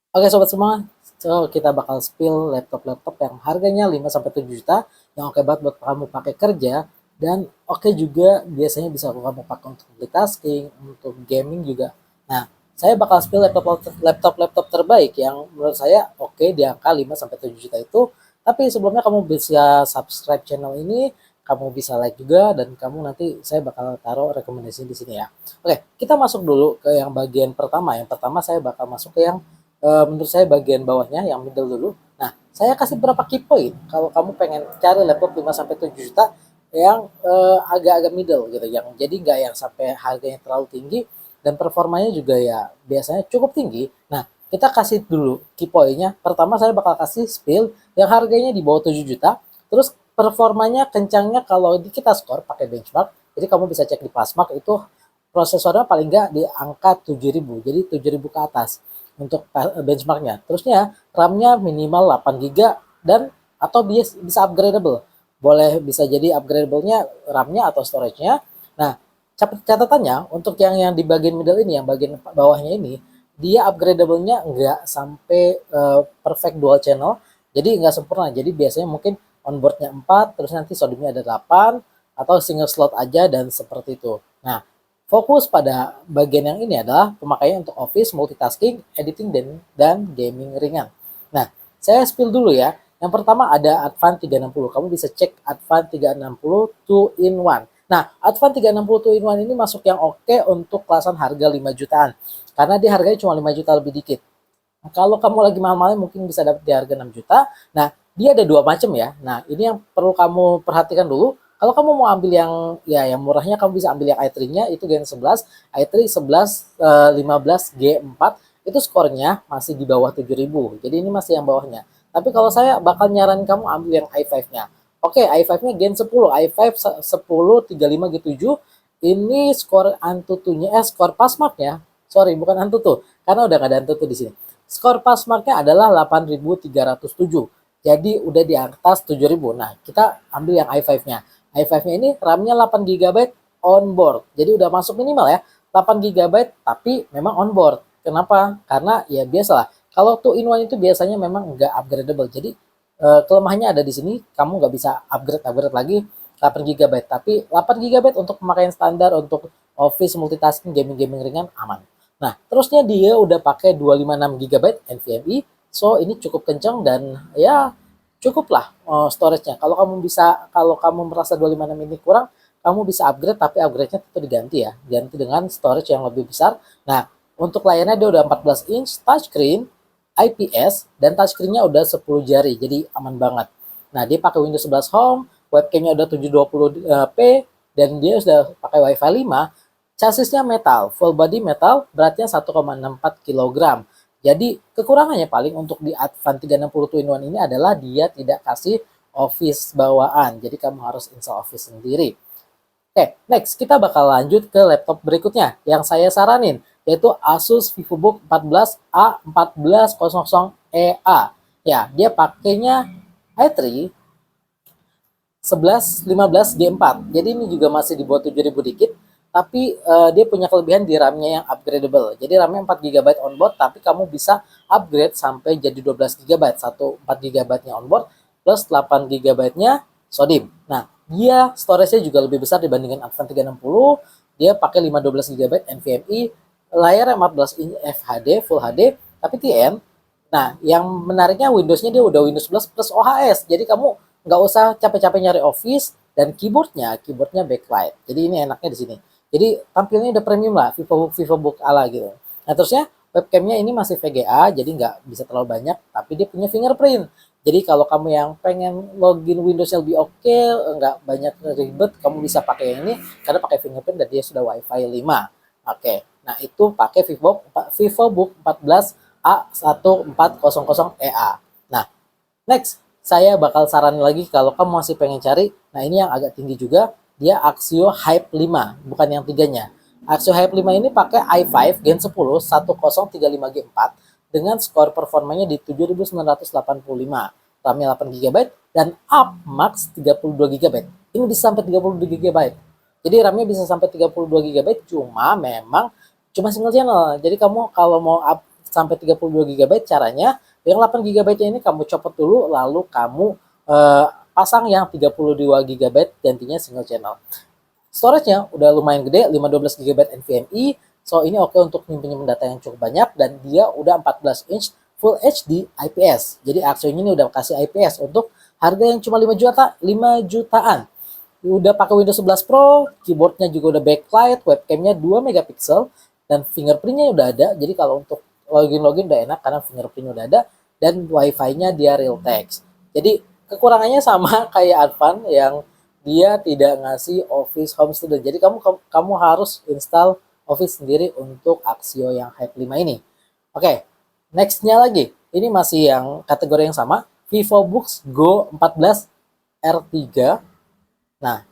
Oke sobat semua, so kita bakal spill laptop-laptop yang harganya 5 sampai 7 juta yang oke banget buat kamu pakai kerja dan oke juga biasanya bisa kamu pakai untuk multitasking, untuk gaming juga. Nah, saya bakal spill laptop-laptop terbaik yang menurut saya oke di angka 5 sampai 7 juta itu. Tapi sebelumnya kamu bisa subscribe channel ini, kamu bisa like juga dan kamu nanti saya bakal taruh rekomendasi di sini ya. Oke, kita masuk dulu ke yang bagian pertama. Yang pertama saya bakal masuk ke yang menurut saya bagian bawahnya yang middle dulu. Nah, saya kasih berapa key point kalau kamu pengen cari laptop 5 sampai 7 juta yang agak-agak middle gitu, yang jadi nggak yang sampai harganya terlalu tinggi dan performanya juga ya biasanya cukup tinggi. Nah, kita kasih dulu key point-nya. Pertama saya bakal kasih spill yang harganya di bawah 7 juta, terus performanya kencangnya kalau kita skor pakai benchmark. Jadi kamu bisa cek di Plasmark itu prosesornya paling nggak di angka 7.000, jadi 7.000 ke atas untuk benchmarknya. Terusnya RAM-nya minimal 8 GB dan atau bisa upgradable. Boleh bisa jadi upgradable-nya RAM-nya atau storage-nya. Nah, catatannya untuk yang di bagian middle ini, yang bagian bawahnya ini, dia upgradable-nya nggak sampai perfect dual channel. Jadi nggak sempurna. Jadi biasanya mungkin onboard-nya 4, terus nanti SODIMM-nya ada 8, atau single slot aja dan seperti itu. Nah, fokus pada bagian yang ini adalah pemakaian untuk office, multitasking, editing, dan gaming ringan. Nah, saya spill dulu ya. Yang pertama ada Advan 360. Kamu bisa cek Advan 360 2 in 1. Nah, Advan 360 2 in 1 ini masuk yang oke untuk kelasan harga 5 jutaan. Karena dia harganya cuma 5 juta lebih dikit. Kalau kamu lagi mahal-mahal mungkin bisa dapat di harga 6 juta. Nah, dia ada dua macam ya. Nah, ini yang perlu kamu perhatikan dulu. Kalau kamu mau ambil yang yang murahnya, kamu bisa ambil yang i3-nya itu Gen 11, i3 11 15 G4 itu skornya masih di bawah 7.000. Jadi ini masih yang bawahnya. Tapi kalau saya bakal nyaranin kamu ambil yang i5-nya. Oke, i5-nya Gen 10, i5 10 35 G7. Ini skor Antutunya skor Passmark-nya. Sorry, bukan Antutu karena udah gak ada Antutu di sini. Skor Passmark-nya adalah 8.307. Jadi udah di atas 7.000. Nah, kita ambil yang i5-nya. i5-nya ini RAM-nya 8 GB on board. Jadi udah masuk minimal ya. 8 GB tapi memang on board. Kenapa? Karena ya biasalah. Kalau 2 in 1 itu biasanya memang nggak upgradable. Jadi kelemahannya ada di sini. Kamu nggak bisa upgrade lagi 8 GB. Tapi 8 GB untuk pemakaian standar, untuk office, multitasking, gaming-gaming ringan aman. Nah, terusnya dia udah pakai 256 GB NVMe. So, ini cukup kencang dan ya cukuplah storage-nya. Kalau kamu merasa 256 ini kurang, kamu bisa upgrade tapi upgrade-nya tentu diganti ya. Ganti dengan storage yang lebih besar. Nah, untuk layarnya dia udah 14 inch touchscreen, IPS dan touchscreen-nya udah 10 jari. Jadi aman banget. Nah, dia pakai Windows 11 Home, webcam-nya udah 720p dan dia sudah pakai Wi-Fi 5. Chassisnya metal, full body metal, beratnya 1,64 kg. Jadi kekurangannya paling untuk di Advan 360 2-in-1 ini adalah dia tidak kasih Office bawaan. Jadi kamu harus install Office sendiri. Oke, next kita bakal lanjut ke laptop berikutnya yang saya saranin, yaitu Asus VivoBook 14A1400EA. Ya, dia pakainya i3 11 15 G4. Jadi ini juga masih di bawah 7.000 dikit, tapi dia punya kelebihan di RAM-nya yang upgradable. Jadi RAM-nya 4 GB onboard, tapi kamu bisa upgrade sampai jadi 12 GB. Satu 4 GB-nya onboard plus 8 GB-nya SODIMM. Nah, dia storage-nya juga lebih besar dibandingkan Advan 360. Dia pakai 512 GB NVMe, layarnya 14 inch FHD Full HD, tapi TN. Nah, yang menariknya Windows-nya dia udah Windows 11 plus OHS. Jadi kamu nggak usah capek-capek nyari Office dan keyboardnya backlight. Jadi ini enaknya di sini. Jadi tampilnya udah premium lah, VivoBook ala gitu. Nah terusnya webcamnya ini masih VGA, jadi nggak bisa terlalu banyak, tapi dia punya fingerprint. Jadi kalau kamu yang pengen login Windows lebih oke, nggak banyak ribet, kamu bisa pakai yang ini karena pakai fingerprint dan dia sudah Wi-Fi 5. Oke, nah itu pakai VivoBook 14A1400EA. Nah, next, saya bakal saranin lagi kalau kamu masih pengen cari. Nah, ini yang agak tinggi juga. Dia Axio Hype 5, bukan yang tiganya. Axio Hype 5 ini pakai i5 Gen 10 1035G4 dengan skor performanya di 7.985. RAM-nya 8 GB dan up max 32 GB. Ini bisa sampai 32 GB. Jadi RAM-nya bisa sampai 32 GB, cuma memang cuma single channel. Jadi kamu kalau mau up sampai 32 GB caranya. Yang 8 GB ini kamu copot dulu, lalu kamu pasang yang 32 GB gantinya single channel. Storage-nya udah lumayan gede, 512 GB NVMe. So ini oke untuk nyimpen data yang cukup banyak, dan dia udah 14 inch Full HD IPS. Jadi Axio ini udah kasih IPS untuk harga yang cuma 5 jutaan. Udah pakai Windows 11 Pro, keyboardnya juga udah backlight, webcamnya 2 megapiksel, dan fingerprintnya udah ada. Jadi kalau untuk login udah enak karena fingerprintnya udah ada, dan wifi-nya dia Realtek. Jadi kekurangannya sama kayak Advan yang dia tidak ngasih Office Home Studio. Jadi kamu harus install Office sendiri untuk Axio yang Hype 5 ini. Oke, next-nya lagi. Ini masih yang kategori yang sama, VivoBooks Go 14 R3. Nah,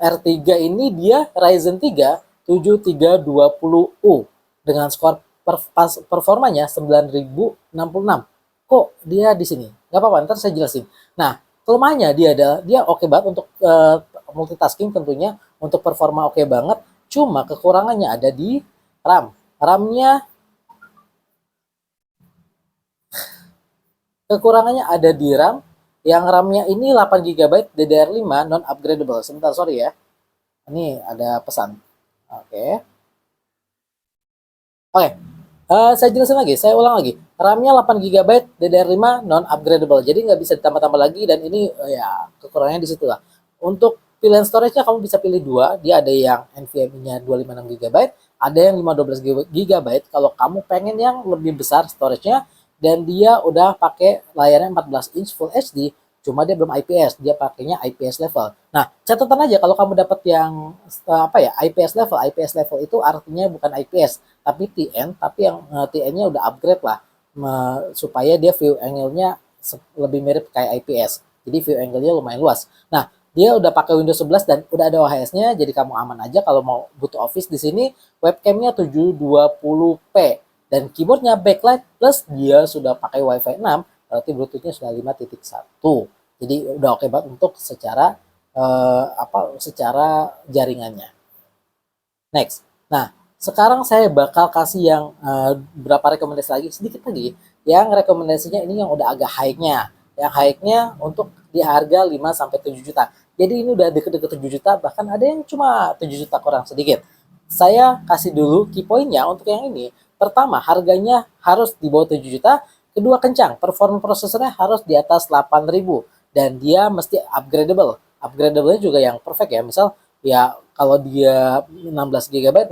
R3 ini dia Ryzen 3 7320U dengan skor performanya 9066. Kok dia di sini? Gak apa-apa, ntar saya jelasin. Nah, kelemahannya dia oke banget untuk multitasking tentunya, untuk performa oke banget. Cuma kekurangannya ada di RAM. Kekurangannya ada di RAM. Yang RAM-nya ini 8 GB DDR5 non upgradable. Sebentar, sorry ya. Ini ada pesan. Oke. Saya jelasin lagi, saya ulang lagi. RAM-nya 8 GB DDR5 non upgradable. Jadi nggak bisa ditambah-tambah lagi, dan ini ya kekurangannya di situ lah. Untuk pilihan storage-nya kamu bisa pilih dua. Dia ada yang NVMe-nya 256 GB, ada yang 512 GB. Kalau kamu pengen yang lebih besar storage-nya, dan dia udah pakai layarnya 14 inch Full HD, cuma dia belum IPS, dia pakainya IPS level. Nah, catatan aja kalau kamu dapat yang IPS level. IPS level itu artinya bukan IPS, tapi TN, tapi yang TN-nya udah upgrade lah, supaya dia view angle-nya lebih mirip kayak IPS. Jadi view angle-nya lumayan luas. Nah, dia udah pakai Windows 11 dan udah ada OHS-nya, jadi kamu aman aja kalau mau butuh Office di sini. Webcam-nya 720p. Dan keyboardnya backlight, plus dia sudah pakai Wi-Fi 6, berarti Bluetooth-nya sudah 5.1. Jadi udah oke banget untuk secara secara jaringannya. Next. Nah, sekarang saya bakal kasih yang berapa rekomendasi lagi, sedikit lagi. Yang rekomendasinya ini yang udah agak high-nya. Yang high-nya untuk di harga 5 sampai 7 juta. Jadi ini udah deket-deket 7 juta, bahkan ada yang cuma 7 juta kurang sedikit. Saya kasih dulu key point-nya untuk yang ini. Pertama, harganya harus di bawah 7 juta. Kedua, kencang. Performa prosesornya harus di atas 8.000. Dan dia mesti upgradable. Upgradable-nya juga yang perfect ya. Misal, ya kalau dia 16 GB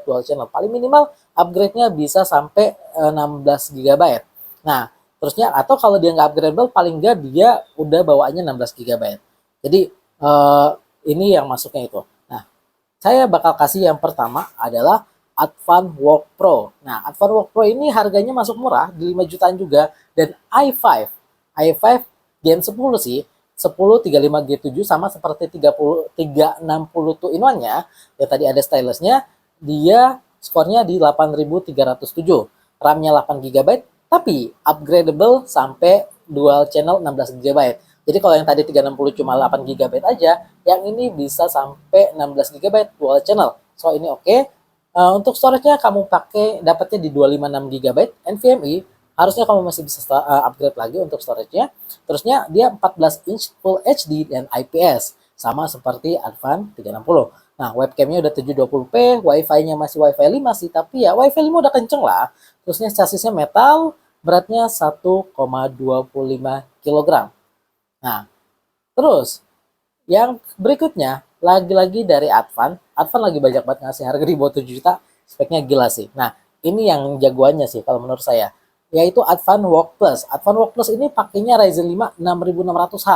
dual channel. Paling minimal upgrade-nya bisa sampai 16 GB. Nah, terusnya, atau kalau dia nggak upgradable, paling nggak dia udah bawaannya 16 GB. Jadi, ini yang masuknya itu. Nah, saya bakal kasih yang pertama adalah Advan Work Pro. Nah, Advan Work Pro ini harganya masuk murah, di 5 jutaan juga. Dan i5 Gen 10 sih, 1035G7 sama seperti 360 2-in-1-nya. Ya tadi ada stylusnya, dia skornya di 8307. RAM-nya 8 GB, tapi upgradable sampai dual channel 16 GB. Jadi kalau yang tadi 360 cuma 8 GB aja, yang ini bisa sampai 16 GB dual channel. So ini oke. Untuk storage-nya kamu dapatnya di 256 GB NVMe, harusnya kamu masih bisa upgrade lagi untuk storage-nya. Terusnya dia 14 inch Full HD dan IPS, sama seperti Advan 360. Nah, webcam-nya udah 720p, Wi-Fi-nya masih Wi-Fi 5 sih, tapi ya Wi-Fi 5 udah kenceng lah. Terusnya chassisnya metal, beratnya 1,25 kg. Nah, terus yang berikutnya, lagi-lagi dari Advan lagi banyak banget ngasih harga di bawah 7 juta, speknya gila sih. Nah, ini yang jagoannya sih kalau menurut saya, yaitu Advan Work Plus. Advan Work Plus ini pakainya Ryzen 5 6600H.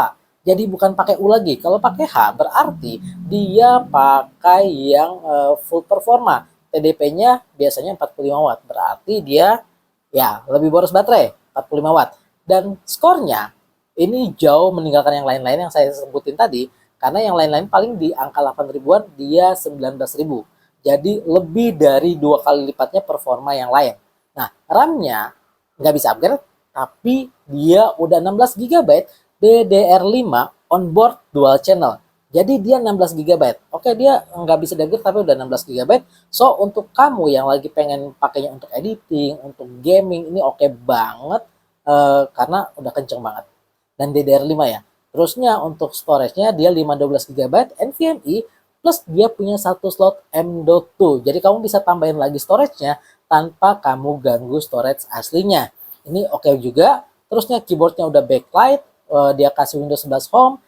Jadi bukan pakai U lagi. Kalau pakai H berarti dia pakai yang full performa. TDP-nya biasanya 45 watt. Berarti dia ya lebih boros baterai, 45 watt. Dan skornya ini jauh meninggalkan yang lain-lain yang saya sebutin tadi. Karena yang lain-lain paling di angka 8 ribuan, dia 19.000. Jadi lebih dari 2 kali lipatnya performa yang lain. Nah, RAM-nya nggak bisa upgrade, tapi dia udah 16 GB DDR5 onboard dual channel. Jadi dia 16 GB. Oke, dia nggak bisa di-upgrade tapi udah 16 GB. So, untuk kamu yang lagi pengen pakainya untuk editing, untuk gaming, ini oke banget karena udah kenceng banget. Dan DDR5 ya. Terusnya untuk storage-nya dia 512 GB NVMe plus dia punya satu slot M.2. Jadi kamu bisa tambahin lagi storage-nya tanpa kamu ganggu storage aslinya. Ini oke juga. Terusnya keyboard-nya udah backlight, dia kasih Windows 11 Home,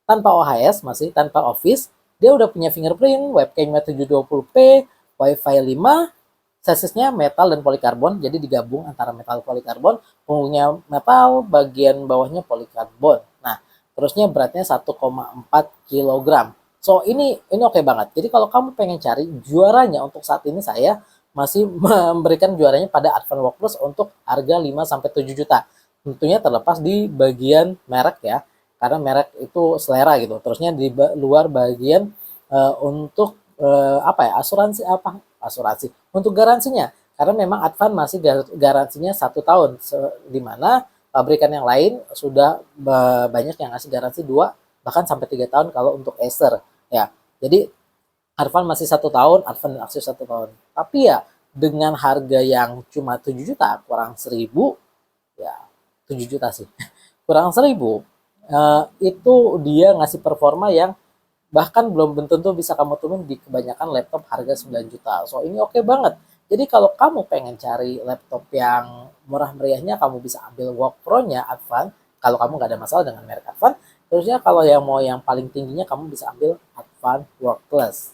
tanpa OHS, masih tanpa Office. Dia udah punya fingerprint, webcamnya 720p, Wi-Fi 5, chassisnya metal dan polikarbon, jadi digabung antara metal dan polikarbon, punggungnya metal, bagian bawahnya polikarbon. Nah, terusnya beratnya 1,4 kg. So, ini oke banget. Jadi kalau kamu pengen cari juaranya untuk saat ini saya masih memberikan juaranya pada Advan Work Plus untuk harga 5 sampai 7 juta. Tentunya terlepas di bagian merek ya, karena merek itu selera gitu. Terusnya di luar bagian untuk apa ya, asuransi untuk garansinya, karena memang Advan masih garansinya 1 tahun, di mana pabrikan yang lain sudah banyak yang ngasih garansi 2 bahkan sampai 3 tahun kalau untuk Acer ya. Jadi Advan masih 1 tahun, Advan dan Asus 1 tahun. Tapi ya dengan harga yang cuma 7 juta kurang 1.000 ya, 7 juta sih kurang 1.000 itu dia ngasih performa yang bahkan belum tentu bisa kamu temuin di kebanyakan laptop harga 9 juta. So ini oke banget. Jadi kalau kamu pengen cari laptop yang murah meriahnya, kamu bisa ambil Work Pro-nya Advan. Kalau kamu nggak ada masalah dengan merek Advan. Terusnya kalau yang mau yang paling tingginya, kamu bisa ambil Advan Work Plus.